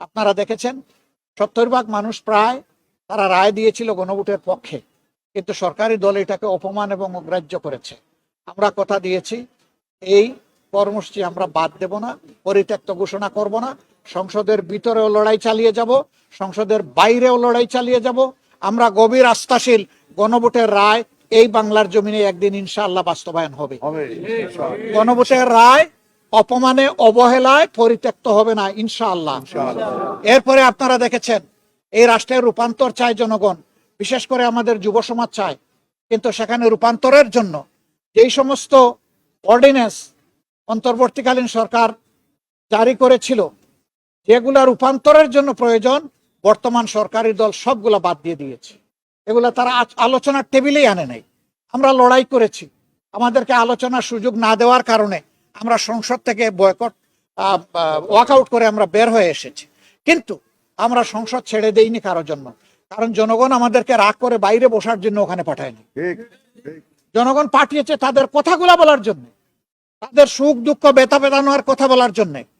আপনারা দেখেছেন 70% মানুষ প্রায় তারা রায় দিয়েছিল গণভোটের পক্ষে, কিন্তু সরকারি দল এটাকে অপমান এবং অগ্রাহ্য করেছে। আমরা কথা দিয়েছি এই কর্মসূচি আমরা বাদ দেব না, পরিত্যক্ত ঘোষণা করব না। সংসদের ভিতরেও লড়াই চালিয়ে যাব, সংসদের বাইরেও লড়াই চালিয়ে যাব। আমরা গভীর আস্থাশীল গণভোটের রায় এই বাংলার জমিনে একদিন ইনশাআল্লাহ বাস্তবায়ন হবে। গণভোটের রায় অপমানে অবহেলায় পরিত্যক্ত হবে না ইনশাআল্লাহ। এরপরে আপনারা দেখেছেন এই রাষ্ট্রের রূপান্তর চায় জনগণ, বিশেষ করে আমাদের যুব সমাজ চায়, কিন্তু সেখানে রূপান্তরের জন্য যেই সমস্ত অর্ডিন্যান্স অন্তর্বর্তীকালীন সরকার জারি করেছিল, যেগুলা রূপান্তরের জন্য প্রয়োজন, বর্তমান সরকারি দল সবগুলা বাদ দিয়ে দিয়েছে। এগুলা তারা আলোচনার টেবিলেই আনে নাই। আমরা লড়াই করেছি, আমাদেরকে আলোচনার সুযোগ না দেওয়ার কারণে আমরা সংসদ থেকে বয়কট ওয়াকআউট করে আমরা বের হয়ে এসেছি। কিন্তু আমরা সংসদ ছেড়ে দেইনি কারোর জন্য, কারণ জনগণ আমাদেরকে রাগ করে বাইরে বসার জন্য ওখানে পাঠায়নি। জনগণ পাঠিয়েছে তাদের কথাগুলা বলার জন্য, তাদের সুখ দুঃখ ব্যথা বেদনার কথা বলার জন্য।